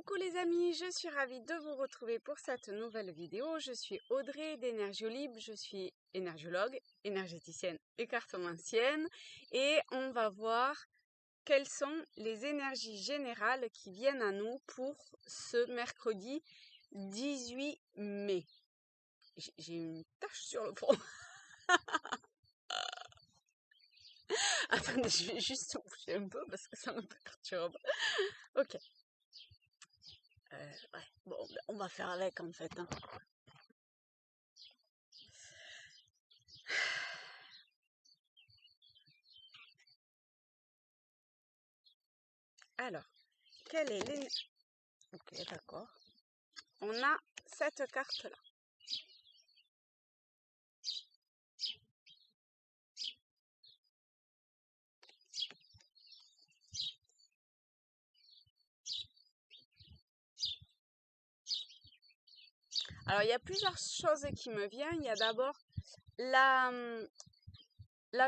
Coucou les amis, je suis ravie de vous retrouver pour cette nouvelle vidéo. Je suis Audrey d'Énergiolib, je suis énergiologue, énergéticienne et cartomancienne et on va voir quelles sont les énergies générales qui viennent à nous pour ce mercredi 18 mai. J'ai une tache sur le front. Attendez, je vais juste souffler un peu parce que ça me perturbe. Ok. Ouais, bon, on va faire avec en fait. Alors, quelle est l'énergie? Ok, d'accord. On a cette carte-là. Alors, il y a plusieurs choses qui me viennent. Il y a d'abord la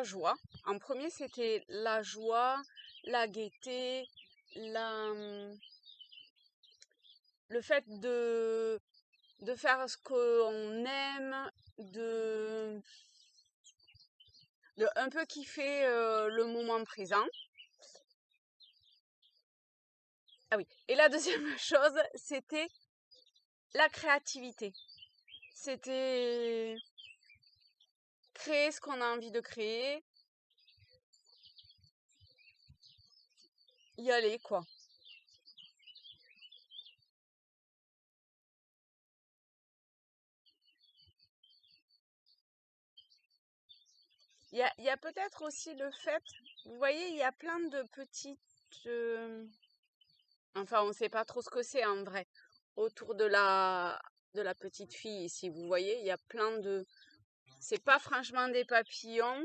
joie. En premier, c'était la joie, la gaieté, le fait de faire ce qu'on aime, de un peu kiffer le moment présent. Ah oui. Et la deuxième chose, c'était la créativité. C'était créer ce qu'on a envie de créer, y aller quoi. Il y a peut-être aussi le fait, vous voyez, il y a plein de petites, enfin on ne sait pas trop ce que c'est en vrai, autour de la petite fille ici, vous voyez, il y a plein de, c'est pas franchement des papillons,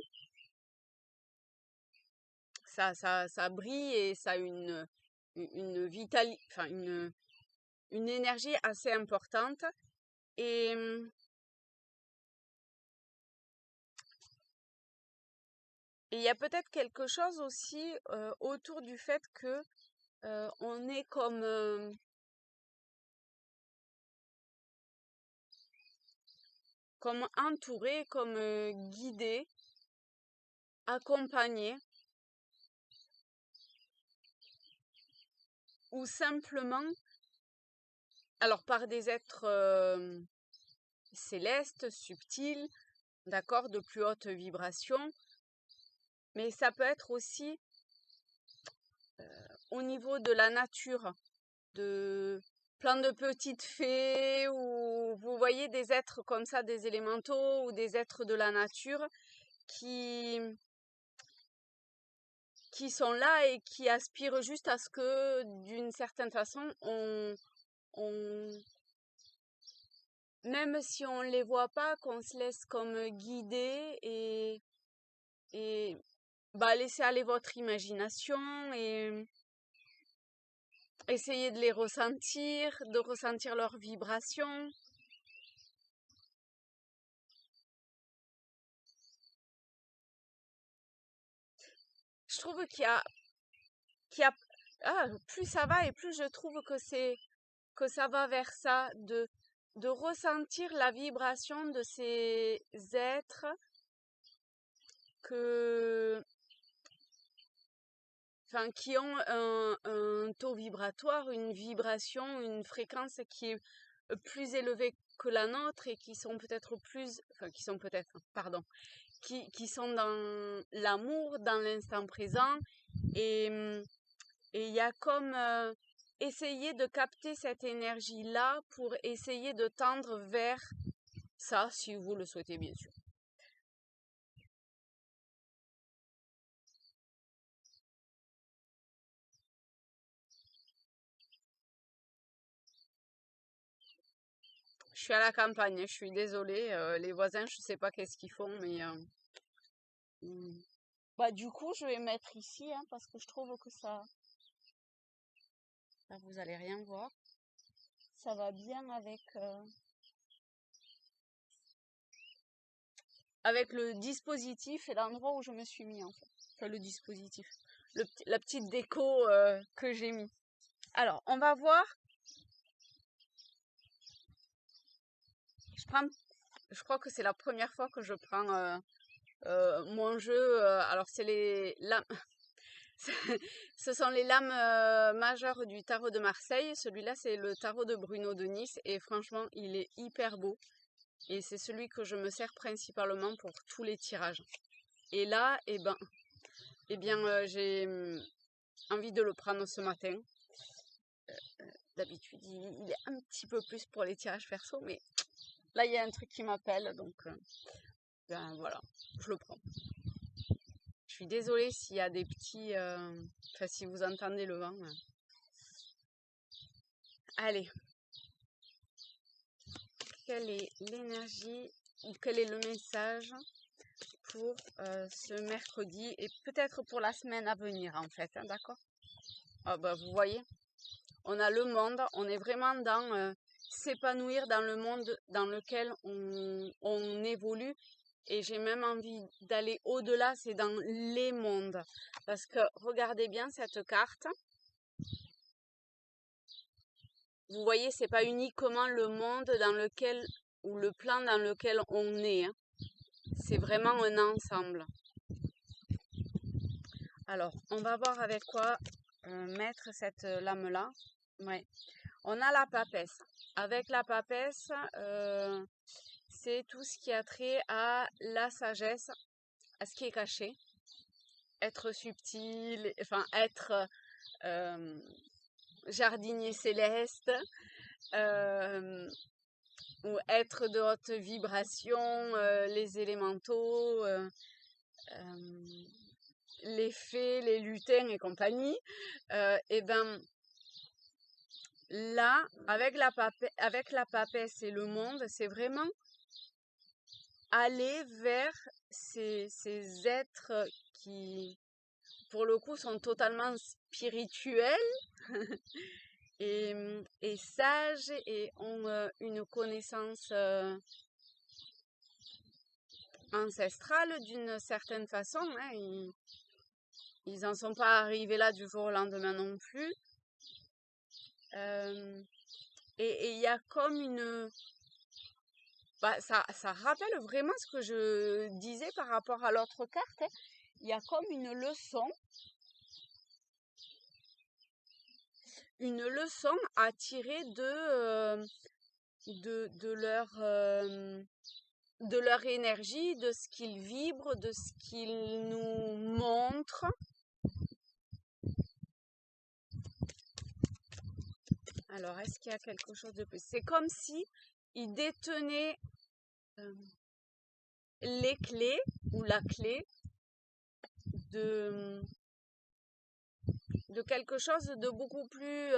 ça brille et ça a une enfin une énergie assez importante et il y a peut-être quelque chose aussi autour du fait que on est comme entouré, comme guidé, accompagné, ou simplement, alors par des êtres célestes, subtils, d'accord, de plus haute vibration, mais ça peut être aussi au niveau de la nature, de plein de petites fées, ou vous voyez des êtres comme ça, des élémentaux, ou des êtres de la nature qui sont là et qui aspirent juste à ce que, d'une certaine façon, même si on ne les voit pas, qu'on se laisse comme guider et laisser aller votre imagination et essayer de les ressentir, de ressentir leurs vibrations. Je trouve plus ça va et plus je trouve que ça va vers ça, de ressentir la vibration de ces êtres qui ont un taux vibratoire, une vibration, une fréquence qui est plus élevée que la nôtre et qui sont peut-être qui sont dans l'amour, dans l'instant présent et il y a comme essayer de capter cette énergie-là pour essayer de tendre vers ça, si vous le souhaitez bien sûr. Je suis à la campagne, je suis désolée, les voisins, je sais pas qu'est-ce qu'ils font, mais du coup, je vais mettre ici, hein, parce que je trouve que ça, là, vous allez rien voir. Ça va bien avec le dispositif et l'endroit où je me suis mis en fait. Enfin, le dispositif, la petite déco que j'ai mis. Alors, on va voir je crois que c'est la première fois que je prends mon jeu. Alors c'est les lames, ce sont les lames majeures du tarot de Marseille. Celui-là c'est le tarot de Bruno de Nice et franchement il est hyper beau. Et c'est celui que je me sers principalement pour tous les tirages. Et là, j'ai envie de le prendre ce matin. D'habitude, il est un petit peu plus pour les tirages perso, mais là, il y a un truc qui m'appelle, donc voilà, je le prends. Je suis désolée s'il y a des petits... Enfin, si vous entendez le vent. Allez. Quelle est l'énergie ou quel est le message pour ce mercredi et peut-être pour la semaine à venir en fait, hein, d'accord? Vous voyez, on a le monde, on est vraiment dans s'épanouir dans le monde dans lequel on évolue et j'ai même envie d'aller au-delà, c'est dans les mondes. Parce que regardez bien cette carte. Vous voyez, c'est pas uniquement le monde dans lequel ou le plan dans lequel on est, hein. C'est vraiment un ensemble. Alors, on va voir avec quoi mettre cette lame-là. Ouais. On a la papesse. Avec la papesse, c'est tout ce qui a trait à la sagesse, à ce qui est caché, être subtil, enfin être jardinier céleste, ou être de haute vibration, les élémentaux, les fées, les lutins et compagnie. Et ben là, avec la papesse et le monde, c'est vraiment aller vers ces êtres qui, pour le coup, sont totalement spirituels et sages et ont une connaissance ancestrale d'une certaine façon. Hein. Ils n'en sont pas arrivés là du jour au lendemain non plus. Et il y a comme une... ça rappelle vraiment ce que je disais par rapport à l'autre carte. Hein. Il y a comme une leçon à tirer de leur énergie, de ce qu'ils vibrent, de ce qu'ils nous montrent. Alors, est-ce qu'il y a quelque chose de plus? C'est comme si ils détenaient les clés ou la clé de quelque chose de beaucoup plus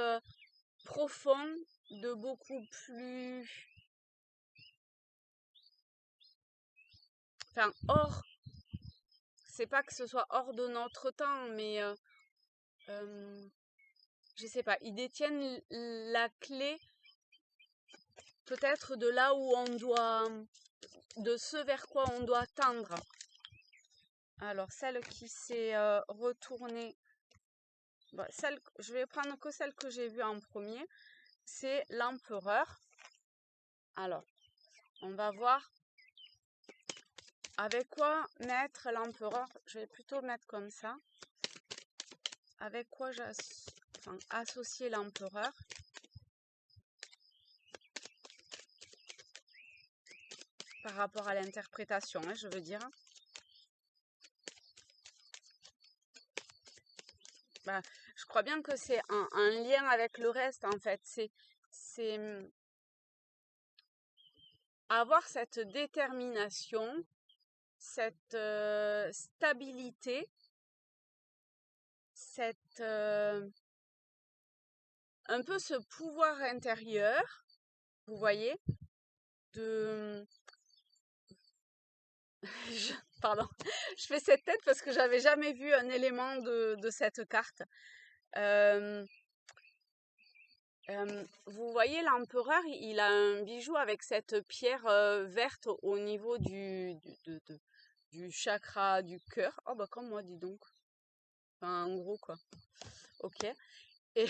profond, de beaucoup plus... Enfin, hors... C'est pas que ce soit hors de notre temps, mais... je sais pas, ils détiennent la clé peut-être de là où on doit... de ce vers quoi on doit tendre. Alors, celle qui s'est retournée... je vais prendre que celle que j'ai vue en premier. C'est l'empereur. Alors, on va voir avec quoi mettre l'empereur. Je vais plutôt mettre comme ça. Avec quoi associer l'empereur. Par rapport à l'interprétation, hein, je veux dire. Je crois bien que c'est un lien avec le reste, en fait. C'est avoir cette détermination, cette stabilité, cette un peu ce pouvoir intérieur, vous voyez, de... Pardon, je fais cette tête parce que j'avais jamais vu un élément de cette carte. Vous voyez, l'empereur, il a un bijou avec cette pierre verte au niveau du chakra du cœur. Oh, comme moi, dis donc. Enfin, en gros, quoi. Ok. Et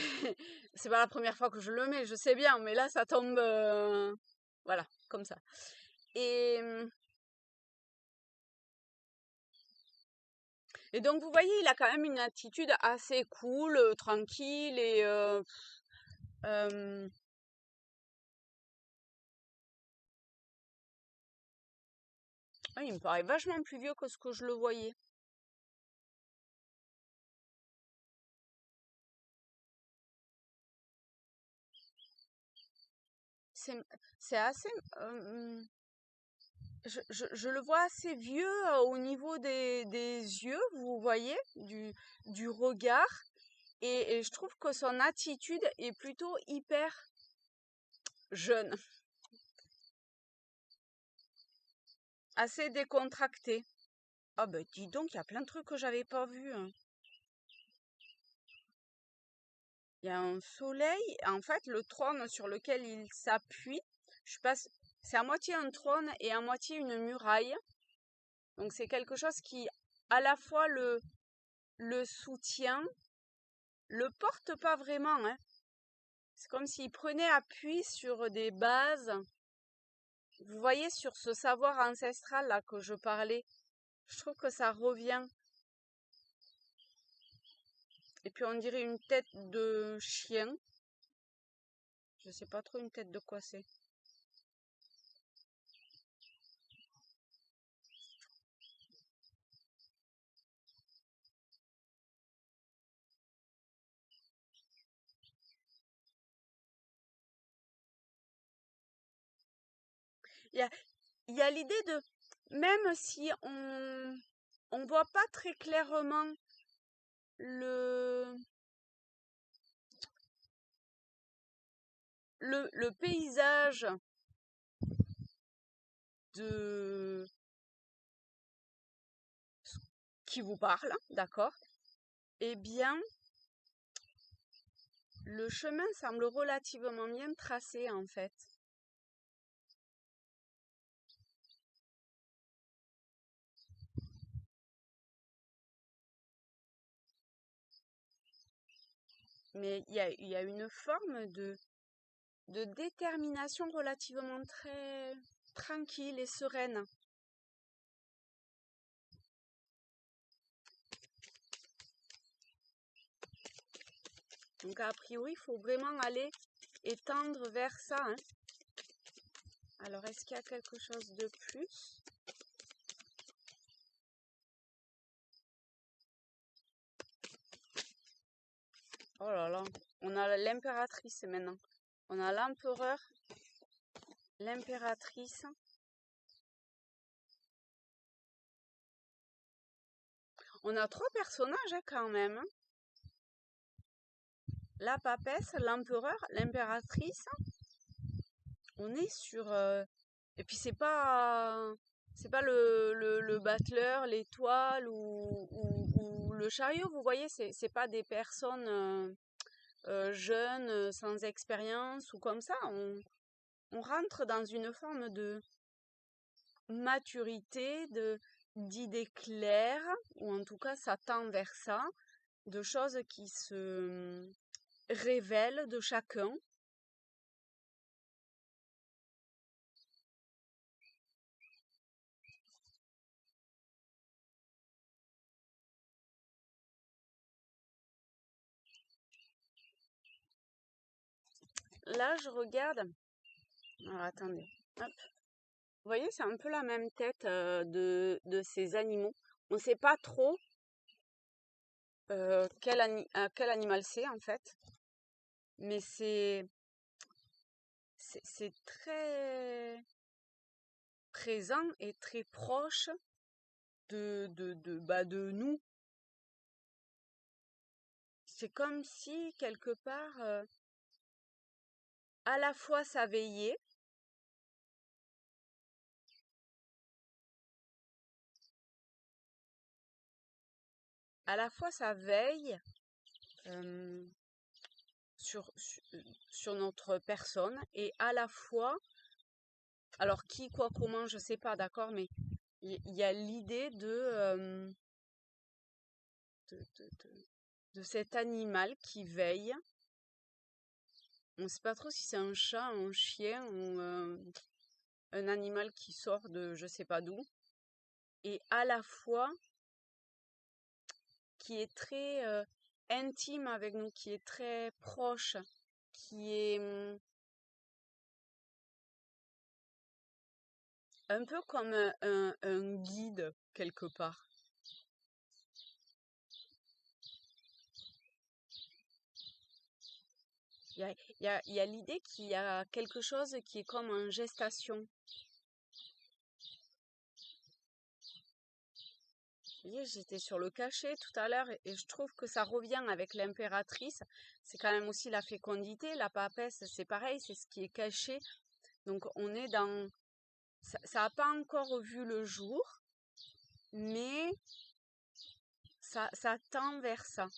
c'est pas la première fois que je le mets, je sais bien, mais là, ça tombe... voilà. comme ça. Et, et donc, vous voyez, il a quand même une attitude assez cool, tranquille et il me paraît vachement plus vieux que ce que je le voyais. C'est c'est assez... je le vois assez vieux au niveau des yeux, vous voyez, du regard. Et je trouve que son attitude est plutôt hyper jeune, assez décontractée. Ah ben dis donc, il y a plein de trucs que j'avais pas vus, hein. Il y a un soleil, en fait, le trône sur lequel il s'appuie, je passe, c'est à moitié un trône et à moitié une muraille. Donc c'est quelque chose qui, à la fois le soutient, le porte pas vraiment, hein. C'est comme s'il prenait appui sur des bases. Vous voyez, sur ce savoir ancestral là que je parlais, je trouve que ça revient. Et puis on dirait une tête de chien. Je sais pas trop une tête de quoi c'est. Il y a, il y a l'idée de, même si on voit pas très clairement le, le paysage de ce qui vous parle, d'accord? Eh bien, le chemin semble relativement bien tracé en fait. Mais il y a une forme de détermination relativement très tranquille et sereine. Donc a priori, il faut vraiment aller et tendre vers ça, hein. Alors, est-ce qu'il y a quelque chose de plus? Oh là là, on a l'impératrice maintenant. On a l'empereur, l'impératrice. On a trois personnages hein, quand même, hein. La papesse, l'empereur, l'impératrice. On est sur... Et puis c'est pas le battleur, l'étoile ou le chariot, vous voyez, c'est pas des personnes jeunes, sans expérience ou comme ça. On rentre dans une forme de maturité, d'idées claires, ou en tout cas ça tend vers ça, de choses qui se révèlent de chacun. Là, je regarde. Alors, attendez. Hop. Vous voyez, c'est un peu la même tête de ces animaux. On ne sait pas trop quel animal c'est en fait, mais c'est très présent et très proche de nous. C'est comme si quelque part, à la fois ça veillait, à la fois ça veille euh, sur notre personne et à la fois, alors qui, quoi, comment, je sais pas, d'accord, mais il y a l'idée de cet animal qui veille. On ne sait pas trop si c'est un chat, un chien ou un animal qui sort de je sais pas d'où, et à la fois qui est très intime avec nous, qui est très proche, qui est un peu comme un guide quelque part. Il y a l'idée qu'il y a quelque chose qui est comme en gestation. Vous voyez, j'étais sur le cachet tout à l'heure et je trouve que ça revient avec l'impératrice. C'est quand même aussi la fécondité. La papesse, c'est pareil, c'est ce qui est caché. Donc on est dans... Ça n'a pas encore vu le jour, mais ça tend vers ça.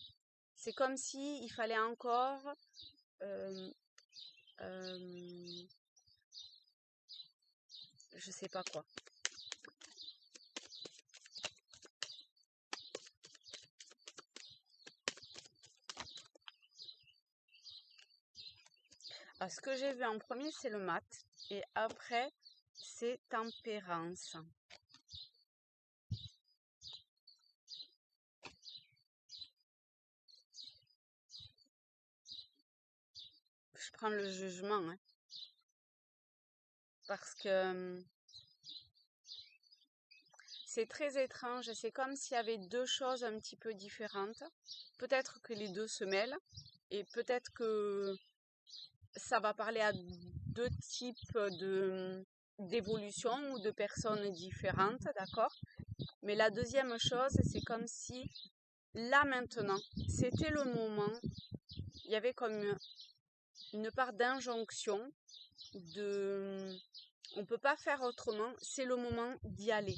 C'est comme si il fallait encore... je sais pas quoi. Alors, ce que j'ai vu en premier, c'est le mat. Et après, c'est tempérance. Je prends le jugement, hein, parce que c'est très étrange. C'est comme s'il y avait deux choses un petit peu différentes. Peut-être que les deux se mêlent. Et peut-être que ça va parler à deux types d'évolution ou de personnes différentes, d'accord? Mais la deuxième chose, c'est comme si là maintenant, c'était le moment, il y avait comme une part d'injonction, on ne peut pas faire autrement, c'est le moment d'y aller.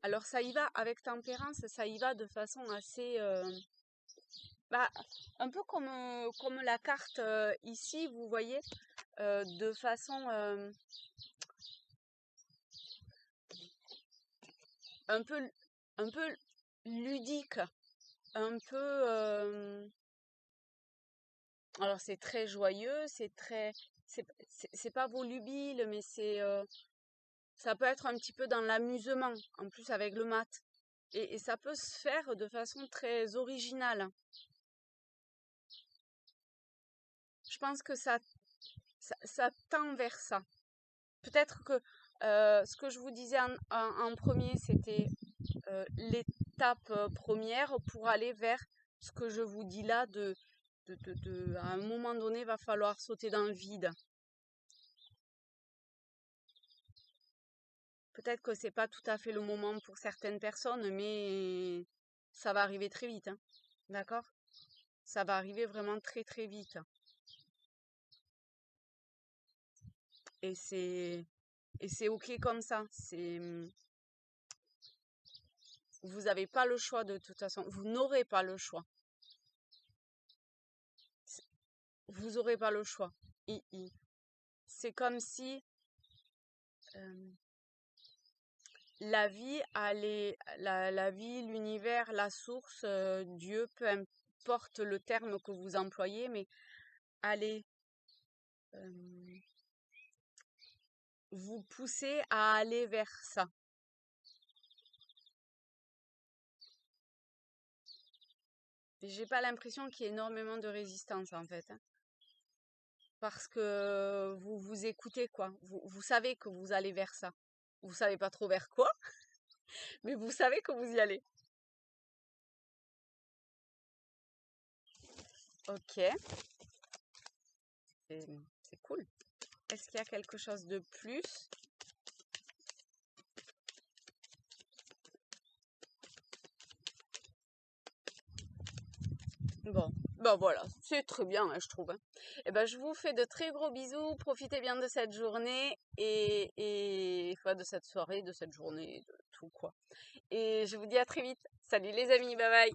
Alors ça y va avec tempérance, ça y va de façon assez... un peu comme la carte ici, vous voyez, de façon un peu ludique, un peu... alors c'est très joyeux, c'est pas volubile, mais ça peut être un petit peu dans l'amusement, en plus avec le mat. Et ça peut se faire de façon très originale. Je pense que ça tend vers ça. Peut-être que ce que je vous disais en premier, c'était l'étape première pour aller vers ce que je vous dis là, à un moment donné, il va falloir sauter dans le vide. Peut-être que c'est pas tout à fait le moment pour certaines personnes, mais ça va arriver très vite, hein. D'accord? Ça va arriver vraiment très très vite. Et c'est ok comme ça. Vous n'avez pas le choix de toute façon. Vous n'aurez pas le choix. Vous n'aurez pas le choix. C'est comme si la vie allait, la vie, l'univers, la source, Dieu, peu importe le terme que vous employez, mais allez vous pousser à aller vers ça. J'ai pas l'impression qu'il y ait énormément de résistance en fait, hein. Parce que vous vous écoutez quoi. Vous savez que vous allez vers ça. Vous savez pas trop vers quoi, mais vous savez que vous y allez. Ok, c'est cool. Est-ce qu'il y a quelque chose de plus? Bon, ben voilà, c'est très bien, hein, je trouve, hein. Et ben, je vous fais de très gros bisous. Profitez bien de cette journée enfin, de cette soirée, de cette journée, de tout quoi. Et je vous dis à très vite. Salut les amis, bye bye.